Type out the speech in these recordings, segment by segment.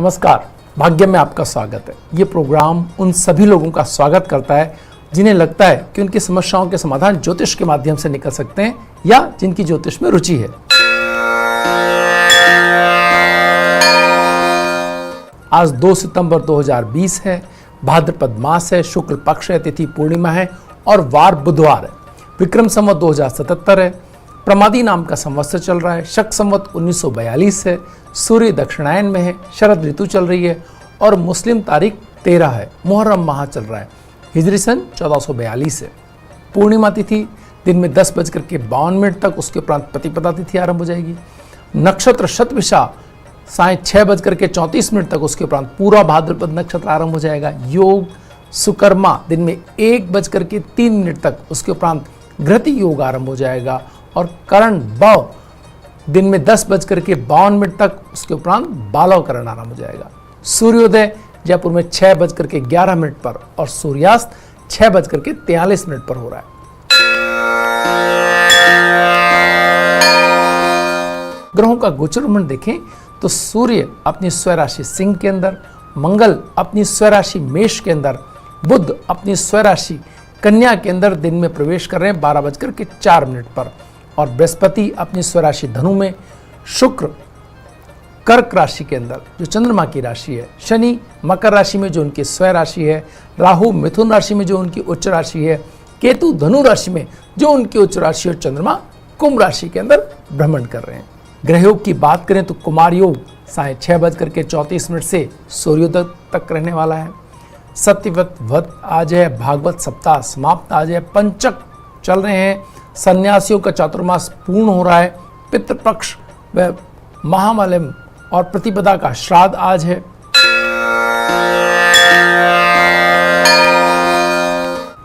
नमस्कार, भाग्य में आपका स्वागत है। ये प्रोग्राम उन सभी लोगों का स्वागत करता है जिन्हें लगता है कि उनकी समस्याओं के समाधान ज्योतिष के माध्यम से निकल सकते हैं या जिनकी ज्योतिष में रुचि है। आज 2 सितंबर 2020 है, भाद्रपद मास है, शुक्ल पक्ष है, तिथि पूर्णिमा है और वार बुधवार है। विक्रम संवत 2077 है, प्रमादी नाम का संवत्सर चल रहा है, शक संवत 1942 है, सूर्य दक्षिणायन में है, शरद ऋतु चल रही है और मुस्लिम तारीख 13 है, मुहर्रम माह चल रहा है, हिजरी सन 1442 है। पूर्णिमा तिथि दिन में 10:52 तक, उसके उपरांत प्रतिपदा तिथि आरंभ हो जाएगी। नक्षत्र शतभिषा साय 6:34 तक, उसके उपरांत पूरा भाद्रपद नक्षत्र आरंभ हो जाएगा। योग सुकर्मा दिन में 1:03 तक, उसके उपरांत घृति योग आरंभ हो जाएगा और करण बव दिन में 10:52 तक, उसके उपरांत बालव करण आरंभ हो जाएगा। सूर्योदय जयपुर में 6:11 पर और सूर्यास्त 6:43 पर हो रहा है। ग्रहों का गोचरमंडल देखें तो सूर्य अपनी स्वराशि सिंह के अंदर, मंगल अपनी स्वराशि मेष के अंदर, बुध अपनी स्वराशि कन्या के अंदर दिन में प्रवेश कर रहे हैं 12:04 पर और बृहस्पति अपनी स्वराशि धनु में, शुक्र कर्क राशि के अंदर जो चंद्रमा की राशि है, शनि मकर राशि में जो उनकी स्वराशि है, राहु मिथुन राशि में जो उनकी उच्च राशि है, केतु धनु राशि में जो उनकी उच्च राशि और चंद्रमा कुंभ राशि के अंदर भ्रमण कर रहे हैं। ग्रह योग की बात करें तो कुमार योग साय 6:34 से सूर्योदय तक रहने वाला है। सत्यव्रत व्रत आज है, भागवत सप्ताह समाप्त आज है, पंचक चल रहे हैं, सन्यासियों का चातुर्मास पूर्ण हो रहा है, पितृपक्ष व महामलयम और प्रतिपदा का श्राद्ध आज है।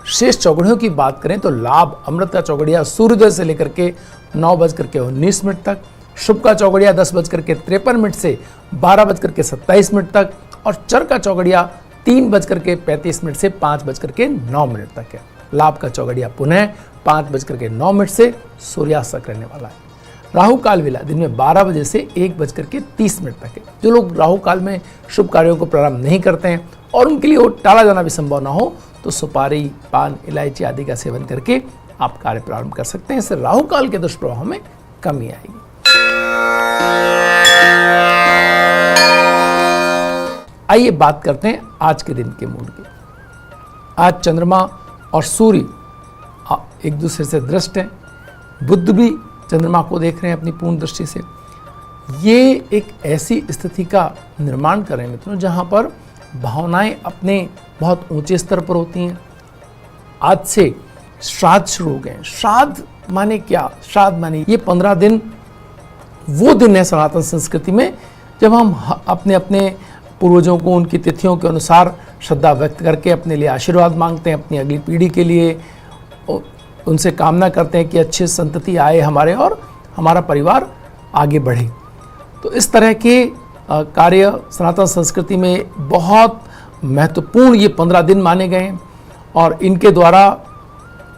शेष चौगड़ियों की बात करें तो लाभ अमृत का चौगड़िया सूर्योदय से लेकर के 9:19 तक, शुभ का चौगड़िया 10:53 से 12:27 तक और चर का चौगड़िया 3:35 से 5:09 तक है। लाभ का चौगड़िया पुनः 5:09 से सूर्यास्त तक रहने वाला है। राहु काल वेला दिन में 12 बजे से 1:30 तक है। जो लोग राहु काल में शुभ कार्यों को प्रारंभ नहीं करते हैं और उनके लिए वो टाला जाना भी संभव ना हो तो सुपारी, पान, इलायची आदि का सेवन करके आप कार्य प्रारंभ कर सकते हैं। इससे राहु काल के दुष्प्रभाव में कमी आएगी। आइए बात करते हैं आज के दिन के मूड की। आज चंद्रमा और सूर्य एक दूसरे से दृष्ट हैं, बुध भी चंद्रमा को देख रहे हैं अपनी पूर्ण दृष्टि से। ये एक ऐसी स्थिति का निर्माण कर रहे हैं मित्रों जहां पर भावनाएं अपने बहुत ऊंचे स्तर पर होती हैं। आज से श्राद्ध शुरू हो गए। श्राद्ध माने क्या? श्राद्ध माने ये 15 दिन वो दिन है सनातन संस्कृति में जब हम अपने अपने पूर्वजों को उनकी तिथियों के अनुसार श्रद्धा व्यक्त करके अपने लिए आशीर्वाद मांगते हैं, अपनी अगली पीढ़ी के लिए उनसे कामना करते हैं कि अच्छी संतति आए हमारे और हमारा परिवार आगे बढ़े। तो इस तरह के कार्य सनातन संस्कृति में बहुत महत्वपूर्ण ये 15 दिन माने गए हैं और इनके द्वारा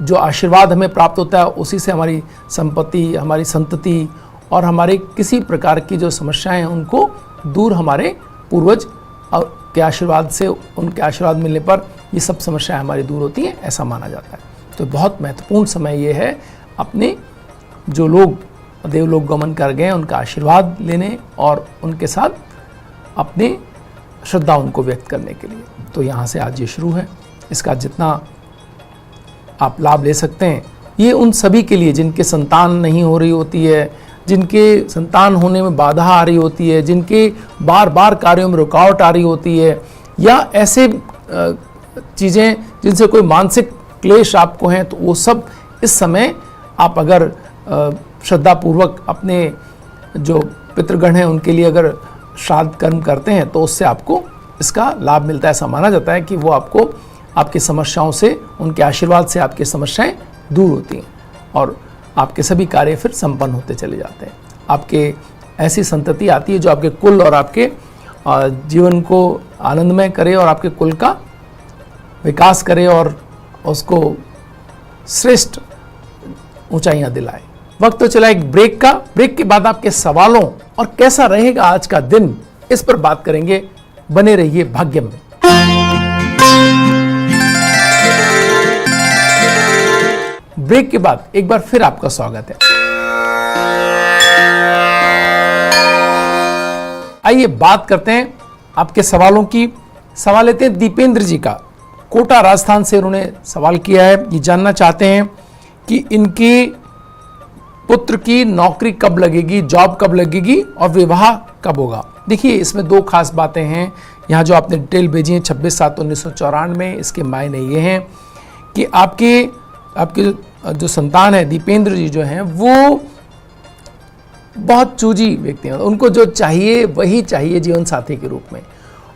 जो आशीर्वाद हमें प्राप्त होता है उसी से हमारी संपत्ति, हमारी संतति और हमारे किसी प्रकार की जो समस्याएं हैं उनको दूर हमारे पूर्वज के आशीर्वाद से, उनके आशीर्वाद मिलने पर ये सब समस्याएं हमारी दूर होती हैं, ऐसा माना जाता है। तो बहुत महत्वपूर्ण समय ये है अपने जो लोग देवलोक गमन कर गए उनका आशीर्वाद लेने और उनके साथ अपने श्रद्धा उनको व्यक्त करने के लिए। तो यहाँ से आज ये शुरू है। इसका जितना आप लाभ ले सकते हैं ये उन सभी के लिए जिनके संतान नहीं हो रही होती है, जिनके संतान होने में बाधा आ रही होती है, जिनके बार बार कार्यों में रुकावट आ रही होती है या ऐसे चीज़ें जिनसे कोई मानसिक क्लेश आपको हैं, तो वो सब इस समय आप अगर श्रद्धापूर्वक अपने जो पितृगण हैं उनके लिए अगर श्राद्ध कर्म करते हैं तो उससे आपको इसका लाभ मिलता है। ऐसा माना जाता है कि वो आपको आपकी समस्याओं से, उनके आशीर्वाद से आपकी समस्याएं दूर होती हैं और आपके सभी कार्य फिर संपन्न होते चले जाते हैं। आपके ऐसी संतति आती है जो आपके कुल और आपके जीवन को आनंदमय करे और आपके कुल का विकास करे और उसको श्रेष्ठ ऊंचाइयां दिलाए। वक्त तो चला एक ब्रेक का। ब्रेक के बाद आपके सवालों और कैसा रहेगा आज का दिन इस पर बात करेंगे। बने रहिए भाग्यम में। ब्रेक के बाद एक बार फिर आपका स्वागत है। आइए बात करते हैं आपके सवालों की। सवाल लेते हैं दीपेंद्र जी का, कोटा राजस्थान से उन्होंने सवाल किया है। ये जानना चाहते हैं कि इनके पुत्र की नौकरी कब लगेगी, जॉब कब लगेगी और विवाह कब होगा। देखिए, इसमें दो खास बातें हैं। यहाँ जो आपने डिटेल भेजी है 26/7/1994, इसके मायने ये हैं कि आपके जो संतान है दीपेंद्र जी जो हैं वो बहुत चूजी व्यक्ति हैं। उनको जो चाहिए वही चाहिए जीवन साथी के रूप में,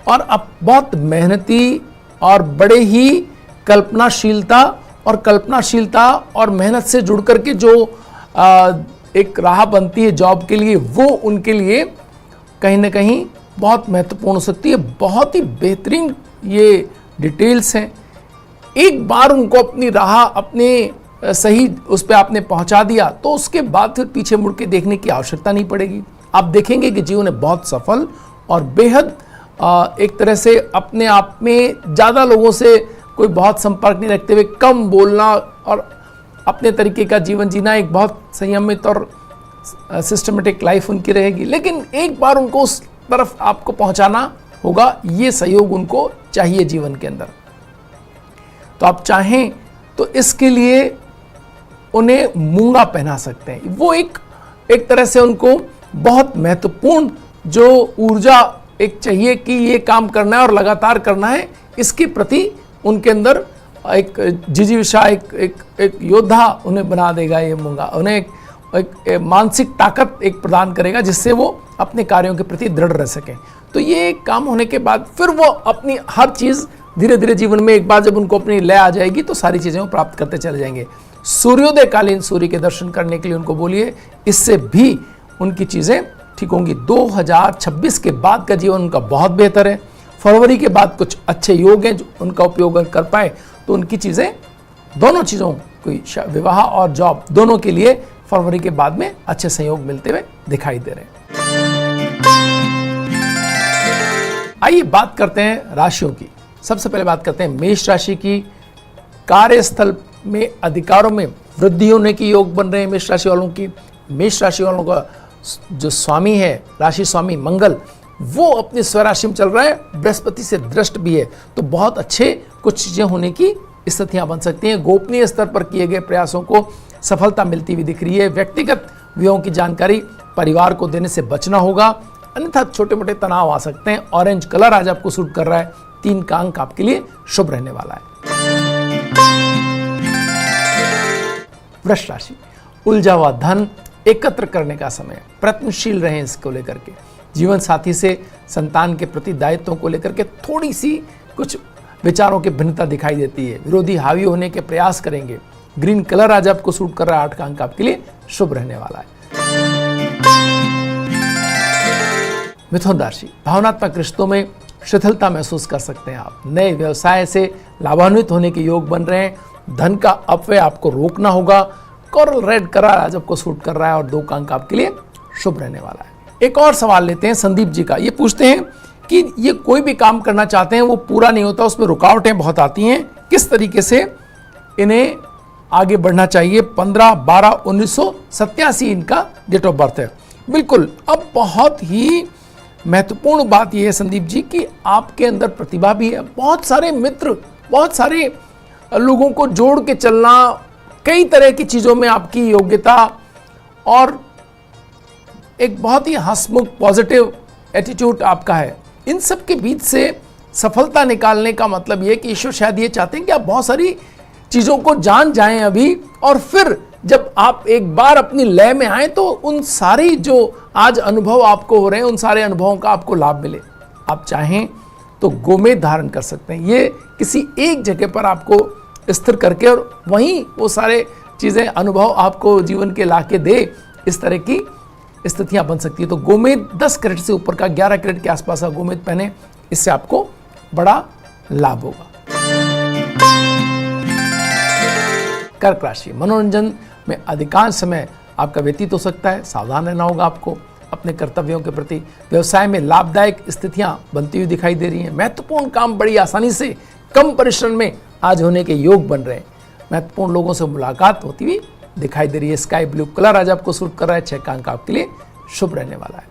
और अब बहुत मेहनती और बड़े ही कल्पनाशीलता और मेहनत से जुड़ करके जो एक राह बनती है जॉब के लिए, वो उनके लिए कहीं ना कहीं बहुत महत्वपूर्ण हो सकती है। बहुत ही बेहतरीन ये डिटेल्स हैं। एक बार उनको अपनी राह अपने सही उस पर आपने पहुंचा दिया तो उसके बाद फिर पीछे मुड़ के देखने की आवश्यकता नहीं पड़ेगी। आप देखेंगे कि जीवन में बहुत सफल और बेहद एक तरह से अपने आप में ज़्यादा लोगों से कोई बहुत संपर्क नहीं रखते हुए कम बोलना और अपने तरीके का जीवन जीना, एक बहुत संयमित और सिस्टमेटिक लाइफ उनकी रहेगी। लेकिन एक बार उनको उस तरफ आपको पहुंचाना होगा, ये सहयोग उनको चाहिए जीवन के अंदर। तो आप चाहें तो इसके लिए उन्हें मूंगा पहना सकते हैं। वो एक तरह से उनको बहुत महत्वपूर्ण जो ऊर्जा एक चाहिए कि ये काम करना है और लगातार करना है, इसके प्रति उनके अंदर एक जिजीविषा, एक योद्धा उन्हें बना देगा ये मूंगा। उन्हें एक मानसिक ताकत एक प्रदान करेगा जिससे वो अपने कार्यों के प्रति दृढ़ रह सकें। तो ये काम होने के बाद फिर वो अपनी हर चीज़ धीरे धीरे जीवन में एक बार जब उनको अपनी लय आ जाएगी तो सारी चीज़ें वो प्राप्त करते चले जाएंगे। सूर्योदय कालीन सूर्य के दर्शन करने के लिए उनको बोलिए, इससे भी उनकी चीज़ें ठीक होंगी। 2026 के बाद का जीवन उनका बहुत बेहतर है। फरवरी के बाद कुछ अच्छे योग हैं जो उनका उपयोग कर पाए तो उनकी चीज़ें, दोनों चीज़ों, कोई विवाह और जॉब, दोनों के लिए फरवरी के बाद में अच्छे संयोग मिलते हुए दिखाई दे रहे हैं। आइए बात करते हैं राशियों की। सबसे पहले बात करते हैं मेष राशि की। कार्यस्थल में अधिकारों में वृद्धि होने की योग बन रहे हैं मेष राशि वालों की। मेष राशि वालों का जो स्वामी है, राशि स्वामी मंगल, वो अपनी स्वराशि में चल रहा है, बृहस्पति से दृष्ट भी है। तो बहुत अच्छे कुछ चीजें होने की स्थितियां बन सकती हैं। गोपनीय स्तर पर किए गए प्रयासों को सफलता मिलती हुई दिख रही है। व्यक्तिगत व्ययों की जानकारी परिवार को देने से बचना होगा, अन्यथा छोटे मोटे तनाव आ सकते हैं। ऑरेंज कलर आज आपको सूट कर रहा है। 3 का अंक आपके लिए शुभ रहने वाला है। वृष राशि, उलझा हुआ धन एकत्र करने का समय, प्रयत्नशील रहें इसको लेकर के। जीवन साथी से संतान के प्रति दायित्वों को लेकर के थोड़ी सी कुछ विचारों की भिन्नता दिखाई देती है। विरोधी हावी होने के प्रयास करेंगे। ग्रीन कलर आज आपको सूट कर रहा है। 8 का अंक आपके लिए शुभ रहने वाला है। मिथुन राशि, भावनात्मक रिश्तों में शिथिलता महसूस कर सकते हैं आप। नए व्यवसाय से लाभान्वित होने के योग बन रहे हैं। धन का अपव्यय आपको रोकना होगा। कोरल रेड कलर आज आपको सूट कर रहा है और 2 का अंक आपके लिए शुभ रहने वाला है। एक और सवाल लेते हैं संदीप जी का। ये पूछते हैं कि ये कोई भी काम करना चाहते हैं वो पूरा नहीं होता, उसमें रुकावटें बहुत आती हैं, किस तरीके से इन्हें आगे बढ़ना चाहिए। 15/12/1987 इनका डेट ऑफ बर्थ है। बिल्कुल, अब बहुत ही महत्वपूर्ण बात यह है संदीप जी कि आपके अंदर प्रतिभा भी है। बहुत सारे मित्र, बहुत सारे लोगों को जोड़ के चलना, कई तरह की चीज़ों में आपकी योग्यता और एक बहुत ही हंसमुख पॉजिटिव एटीट्यूड आपका है। इन सब के बीच से सफलता निकालने का मतलब ये कि ईश्वर शायद ये चाहते हैं कि आप बहुत सारी चीज़ों को जान जाएं अभी, और फिर जब आप एक बार अपनी लय में आए तो उन सारी जो आज अनुभव आपको हो रहे हैं उन सारे अनुभवों का आपको लाभ मिले। आप चाहें तो गोमेद धारण कर सकते हैं। ये किसी एक जगह पर आपको स्थिर करके और वहीं वो सारे चीज़ें अनुभव आपको जीवन के लाके दे, इस तरह की स्थितियां बन सकती है। तो गोमेद 10 कैरेट से ऊपर का, 11 कैरेट के आसपास का गोमेद पहने, इससे आपको बड़ा लाभ होगा। कर्क राशि, मनोरंजन में अधिकांश समय आपका व्यतीत हो सकता है, सावधान रहना होगा आपको। अपने कर्तव्यों के प्रति। व्यवसाय में लाभदायक स्थितियां बनती हुई दिखाई दे रही हैं। महत्वपूर्ण काम बड़ी आसानी से कम परिश्रम में आज होने के योग बन रहे हैं। महत्वपूर्ण लोगों से मुलाकात होती हुई दिखाई दे रही है। स्काई ब्लू कलर आज आपको सूट कर रहा है। 6 का अंक आपके लिए शुभ रहने वाला है।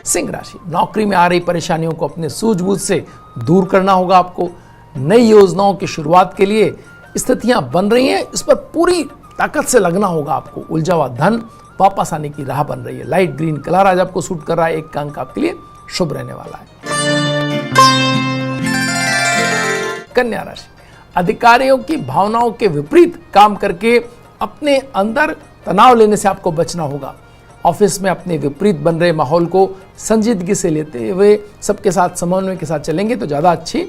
सिंह राशि, नौकरी में आ रही परेशानियों को अपने सूझबूझ से दूर करना होगा आपको। नई योजनाओं की शुरुआत के लिए स्थितियां बन रही हैं, इस पर पूरी ताकत से लगना होगा आपको। उलझा हुआ धन वापस आने की राह बन रही है। लाइट ग्रीन कलर आज आपको सूट कर रहा है। 1 का अंक आपके लिए शुभ रहने वाला है। कन्या राशि, अधिकारियों की भावनाओं के विपरीत काम करके अपने अंदर तनाव लेने से आपको बचना होगा। ऑफिस में अपने विपरीत बन रहे माहौल को संजीदगी से लेते हुए सबके साथ समन्वय के साथ चलेंगे तो ज़्यादा अच्छी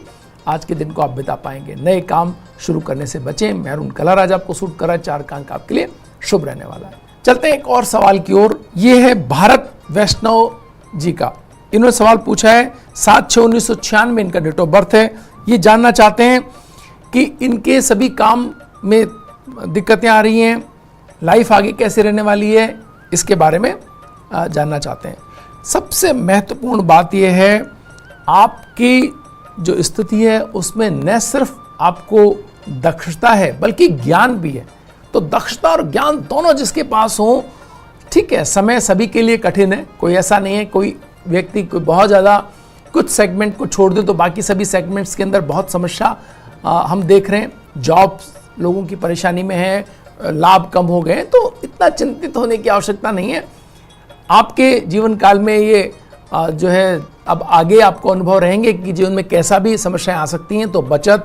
आज के दिन को आप बिता पाएंगे। नए काम शुरू करने से बचें। मैरून कलर आज आपको सूट कर रहा है। 4 का अंक आपके लिए शुभ रहने वाला है। चलते हैं एक और सवाल की ओर। ये है भारत वैष्णव जी का। इन्होंने सवाल पूछा है 7/6/1996 में इनका डेट ऑफ बर्थ है। ये जानना चाहते हैं कि इनके सभी काम में दिक्कतें आ रही हैं, लाइफ आगे कैसे रहने वाली है, इसके बारे में जानना चाहते हैं। सबसे महत्वपूर्ण बात यह है आपकी जो स्थिति है उसमें न सिर्फ आपको दक्षता है बल्कि ज्ञान भी है। तो दक्षता और ज्ञान दोनों जिसके पास हो, ठीक है, समय सभी के लिए कठिन है। कोई ऐसा नहीं है कोई व्यक्ति कोई बहुत ज़्यादा कुछ सेगमेंट को छोड़ दे तो बाकी सभी सेगमेंट्स के अंदर बहुत समस्या हम देख रहे हैं। जॉब लोगों की परेशानी में है, लाभ कम हो गए, तो इतना चिंतित होने की आवश्यकता नहीं है। आपके जीवन काल में ये जो है अब आगे आपको अनुभव रहेंगे कि जीवन में कैसा भी समस्याएं आ सकती हैं, तो बचत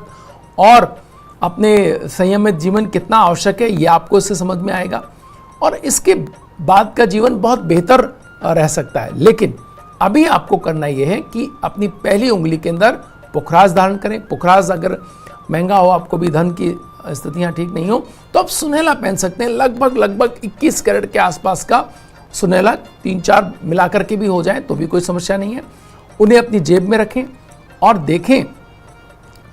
और अपने संयमित जीवन कितना आवश्यक है ये आपको इससे समझ में आएगा और इसके बाद का जीवन बहुत बेहतर रह सकता है। लेकिन अभी आपको करना यह है कि अपनी पहली उंगली के अंदर पुखराज धारण करें। पुखराज अगर महंगा हो, आपको भी धन की स्थितियां ठीक नहीं हो, तो आप सुनहला पहन सकते हैं। लगभग 21 कैरेट के आसपास का सुनहला, 3-4 मिलाकर के भी हो जाए तो भी कोई समस्या नहीं है। उन्हें अपनी जेब में रखें और देखें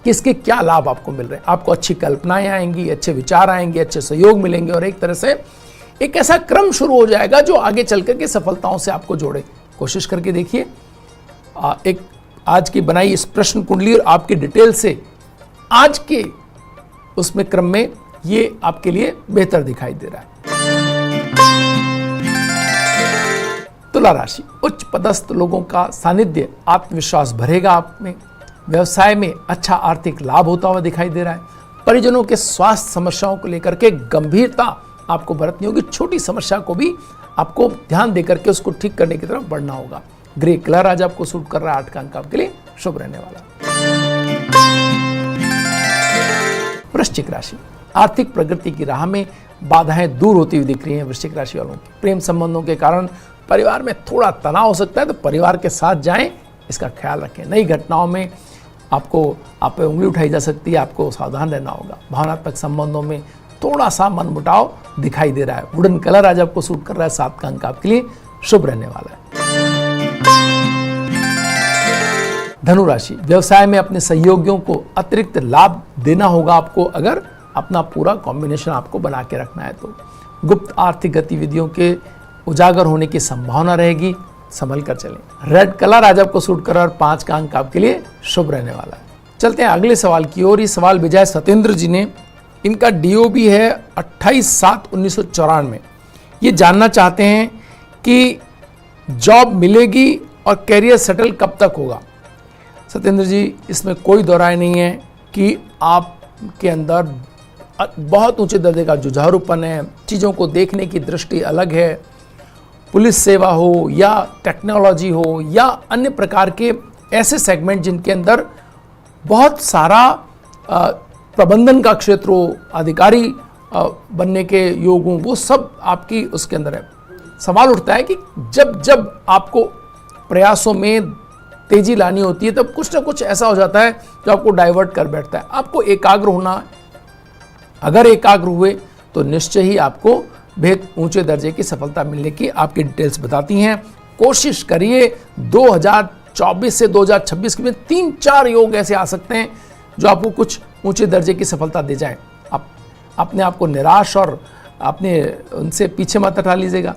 कि इसके क्या लाभ आपको मिल रहे हैं। आपको अच्छी कल्पनाएं आएंगी, अच्छे विचार आएंगे, अच्छे सहयोग मिलेंगे और एक तरह से एक ऐसा क्रम शुरू हो जाएगा जो आगे चल करके सफलताओं से आपको जोड़े। कोशिश करके देखिए। एक आज की बनाई इस प्रश्न कुंडली और आपकी डिटेल से आज के उसमें क्रम में ये आपके लिए बेहतर दिखाई दे रहा है। तुला राशि, उच्च पदस्थ लोगों का सानिध्य आत्मविश्वास भरेगा आप में। व्यवसाय में अच्छा आर्थिक लाभ होता हुआ दिखाई दे रहा है। परिजनों के स्वास्थ्य समस्याओं को लेकर के गंभीरता आपको बरतनी होगी। छोटी समस्या को भी आपको ध्यान देकर के उसको ठीक करने की तरफ बढ़ना होगा। ग्रे कलर आज आपको सूट कर रहा है। 8 का अंक आपके लिए शुभ रहने वाला। वृश्चिक राशि, आर्थिक प्रगति की राह में बाधाएं दूर होती हुई दिख रही हैं वृश्चिक राशि वालों की। प्रेम संबंधों के कारण परिवार में थोड़ा तनाव हो सकता है, तो परिवार के साथ जाएं, इसका ख्याल रखें। नई घटनाओं में आपको आप पे उंगली उठाई जा सकती है, आपको सावधान रहना होगा। भावनात्मक संबंधों में थोड़ा सा मनमुटाव दिखाई दे रहा है। वुडन कलर आज आपको सूट कर रहा है। 7 का अंक आपके लिए शुभ रहने वाला है। धनु राशि, व्यवसाय में अपने सहयोगियों को अतिरिक्त लाभ देना होगा आपको, अगर अपना पूरा कॉम्बिनेशन आपको बना के रखना है तो। गुप्त आर्थिक गतिविधियों के उजागर होने की संभावना रहेगी, संभल कर चलें। रेड कलर आज आपको सूट कर रहा है और 5 का अंक आपके लिए शुभ रहने वाला है। चलते हैं अगले सवाल की ओर। ये सवाल विजय सत्येंद्र जी ने, इनका DOB है 28/7/1994। ये जानना चाहते हैं कि जॉब मिलेगी और कैरियर सेटल कब तक होगा। सत्येंद्र जी, इसमें कोई दो राय नहीं है कि आपके अंदर बहुत ऊंचे दर्जे का जुझारूपन है, चीज़ों को देखने की दृष्टि अलग है। पुलिस सेवा हो या टेक्नोलॉजी हो या अन्य प्रकार के ऐसे सेगमेंट जिनके अंदर बहुत सारा प्रबंधन का क्षेत्र हो, अधिकारी बनने के योग हों, वो सब आपकी उसके अंदर है। सवाल उठता है कि जब आपको प्रयासों में तेजी लानी होती है तब कुछ ना कुछ ऐसा हो जाता है जो आपको डाइवर्ट कर बैठता है। आपको एकाग्र होना है। अगर एकाग्र हुए तो निश्चय ही आपको बेहद ऊंचे दर्जे की सफलता मिलने की आपकी डिटेल्स बताती हैं। कोशिश करिए 2024 से 2026 के में 3-4 योग ऐसे आ सकते हैं जो आपको कुछ ऊंचे दर्जे की सफलता दे जाएं। आप अपने आप को निराश और आपने उनसे पीछे मत हटा लीजिएगा।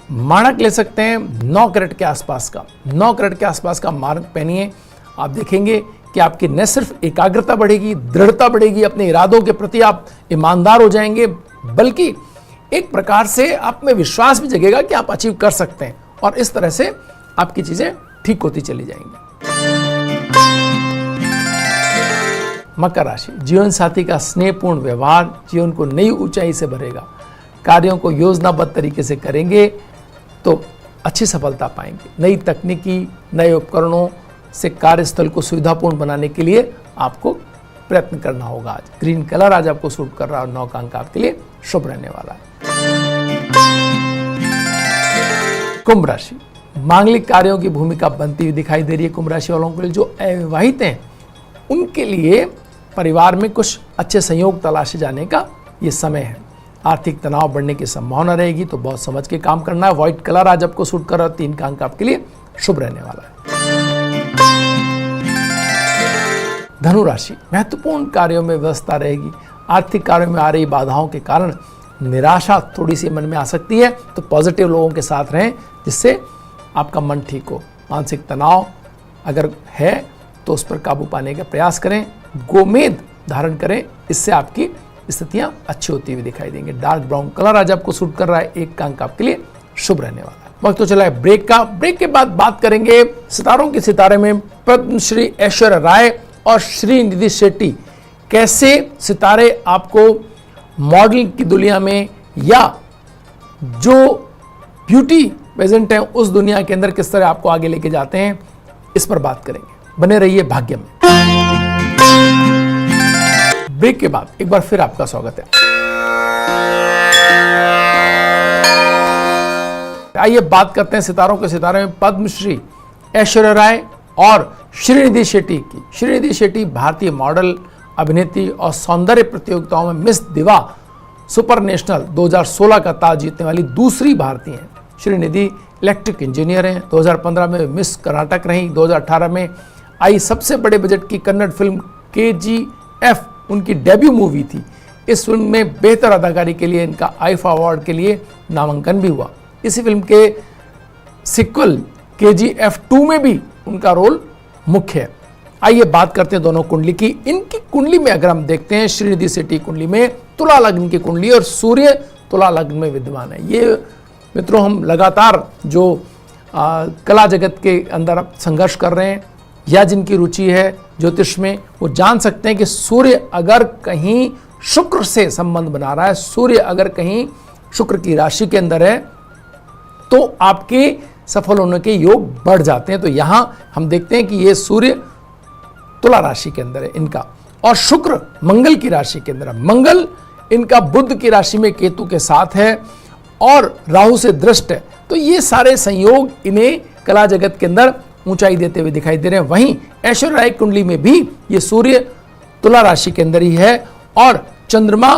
माणक ले सकते हैं 9 कैरेट के आसपास का, 9 कैरेट के आसपास का माणक पहनिए। आप देखेंगे कि आपकी न सिर्फ एकाग्रता बढ़ेगी, दृढ़ता बढ़ेगी, अपने इरादों के प्रति आप ईमानदार हो जाएंगे, बल्कि एक प्रकार से आप में विश्वास भी जगेगा कि आप अचीव कर सकते हैं, और इस तरह से आपकी चीजें ठीक होती चली जाएंगी। मकर राशि, जीवन साथी का स्नेहपूर्ण व्यवहार जीवन को नई ऊंचाई से भरेगा। कार्यों को योजनाबद्ध तरीके से करेंगे तो अच्छी सफलता पाएंगे। नई तकनीकी, नए उपकरणों से कार्यस्थल को सुविधापूर्ण बनाने के लिए आपको प्रयत्न करना होगा। आज ग्रीन कलर आज आपको सूट कर रहा है और 9 का अंक आपके लिए शुभ रहने वाला है। कुंभ राशि, मांगलिक कार्यों की भूमिका बनती हुई दिखाई दे रही है। कुंभ राशि वालों के लिए जो अविवाहित हैं उनके लिए परिवार में कुछ अच्छे संयोग तलाशे जाने का ये समय है। आर्थिक तनाव बढ़ने की संभावना रहेगी, तो बहुत समझ के काम करना है। व्हाइट कलर आज आपको सूट कर रहा है, 3 का अंक आपके लिए शुभ रहने वाला है। धनु राशि, महत्वपूर्ण कार्यों में व्यवस्था रहेगी। आर्थिक कार्यों में आ रही बाधाओं के कारण निराशा थोड़ी सी मन में आ सकती है, तो पॉजिटिव लोगों के साथ रहें जिससे आपका मन ठीक हो। मानसिक तनाव अगर है तो उस पर काबू पाने का प्रयास करें। गोमेद धारण करें, इससे आपकी स्थितियां अच्छी होती हुई दिखाई देंगे। डार्क ब्राउन कलर आज आपको सूट कर रहा है, 1 का अंक आपके लिए शुभ रहने वाला है। वक्त तो चला है ब्रेक का। ब्रेक के बाद बात करेंगे सितारों के सितारे में पद्मश्री ऐश्वर्या राय और श्रीनिधि शेट्टी कैसे सितारे आपको मॉडलिंग की दुनिया में या जो ब्यूटी पेजेंट है उस दुनिया के अंदर किस तरह आपको आगे लेके जाते हैं, इस पर बात करेंगे। बने रहिए भाग्य में। ब्रेक के बाद एक बार फिर आपका स्वागत है। आइए बात करते हैं सितारों के सितारे में पद्मश्री ऐश्वर्या राय और श्रीनिधि शेट्टी की। श्रीनिधि शेट्टी भारतीय मॉडल, अभिनेत्री और सौंदर्य प्रतियोगिताओं में मिस दिवा सुपर नेशनल 2016 का ताज जीतने वाली दूसरी भारतीय हैं। श्रीनिधि इलेक्ट्रिक इंजीनियर हैं। 2015 में मिस कर्नाटक रहीं। 2018 में आई सबसे बड़े बजट की कन्नड़ फिल्म KGF उनकी डेब्यू मूवी थी। इस फिल्म में बेहतर अदाकारी के लिए इनका आईफा अवार्ड के लिए नामांकन भी हुआ। इसी फिल्म के सिक्वल KGF 2 में भी उनका रोल मुख्य है। आइए बात करते हैं दोनों कुंडली की। इनकी कुंडली में अगर हम देखते हैं, श्रीनिधि शेट्टी कुंडली में तुला लग्न की कुंडली और सूर्य तुला लग्न में विद्यमान है। ये मित्रों, हम लगातार जो कला जगत के अंदर संघर्ष कर रहे हैं या जिनकी रुचि है ज्योतिष में, वो जान सकते हैं कि सूर्य अगर कहीं शुक्र से संबंध बना रहा है, सूर्य अगर कहीं शुक्र की राशि के अंदर है, तो आपके सफल होने के योग बढ़ जाते हैं। तो यहां हम देखते हैं कि ये सूर्य तुला राशि के अंदर है इनका, और शुक्र मंगल की राशि के अंदर है। मंगल इनका बुध की राशि में केतु के साथ है और राहु से दृष्ट है। तो ये सारे संयोग इन्हें कला जगत के अंदर ऊंचाई देते हुए दिखाई दे रहे हैं। वहीं ऐश्वर्या राय कुंडली में भी ये सूर्य तुला राशि के अंदर ही है और चंद्रमा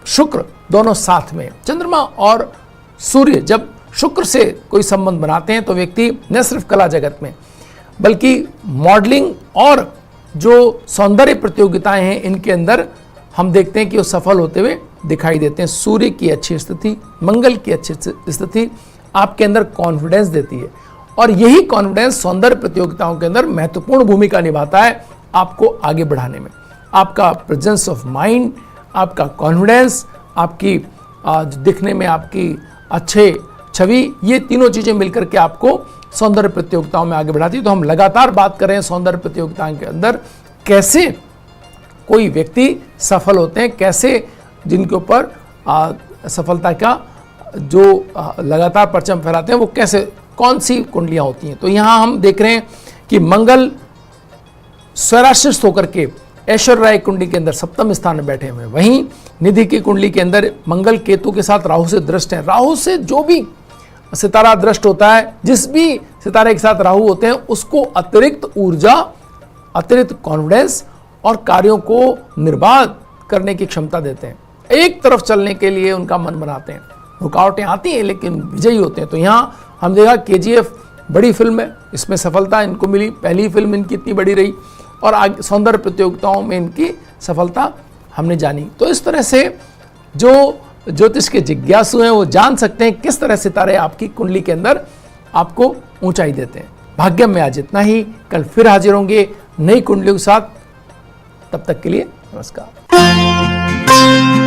शुक्र दोनों साथ में। चंद्रमा और सूर्य जब शुक्र से कोई संबंध बनाते हैं तो व्यक्ति न सिर्फ कला जगत में बल्कि मॉडलिंग और जो सौंदर्य प्रतियोगिताएं हैं इनके अंदर हम देखते हैं कि वो सफल होते हुए दिखाई देते हैं। सूर्य की अच्छी स्थिति, मंगल की अच्छी स्थिति आपके अंदर कॉन्फिडेंस देती है, और यही कॉन्फिडेंस सौंदर्य प्रतियोगिताओं के अंदर महत्वपूर्ण भूमिका निभाता है आपको आगे बढ़ाने में। आपका प्रेजेंस ऑफ माइंड, आपका कॉन्फिडेंस, आपकी दिखने में आपकी अच्छे छवि, ये तीनों चीजें मिलकर के आपको सौंदर्य प्रतियोगिताओं में आगे बढ़ाती है। तो हम लगातार बात कर रहे हैं सौंदर्य प्रतियोगिताओं के अंदर कैसे कोई व्यक्ति सफल होते हैं, कैसे जिनके ऊपर सफलता का जो लगातार परचम फहराते हैं वो कैसे, कौन सी कुंडलियां होती हैं। तो यहां हम देख रहे हैं कि मंगल स्वराशिष्ट होकर के ऐश्वर्या राय कुंडली के अंदर 7वें स्थान में बैठे हुए हैं। वहीं निधि की कुंडली के अंदर मंगल केतु के साथ राहु से दृष्ट है। राहु से जो भी सितारा दृष्ट होता है, जिस भी सितारे के साथ राहु होते हैं, उसको अतिरिक्त ऊर्जा, अतिरिक्त कॉन्फिडेंस और कार्यों को निर्वाह करने की क्षमता देते हैं। एक तरफ चलने के लिए उनका मन बनाते हैं। रुकावटें आती हैं लेकिन विजयी होते हैं। तो यहाँ हम देखा KGF बड़ी फिल्म है, इसमें सफलता इनको मिली। पहली फिल्म इनकी इतनी बड़ी रही और आगे सौंदर्य प्रतियोगिताओं में इनकी सफलता हमने जानी। तो इस तरह से जो ज्योतिष के जिज्ञासु हैं वो जान सकते हैं किस तरह सितारे आपकी कुंडली के अंदर आपको ऊंचाई देते हैं। भाग्यम में आज इतना ही, कल फिर हाजिर होंगे नई कुंडलियों के साथ। तब तक के लिए नमस्कार।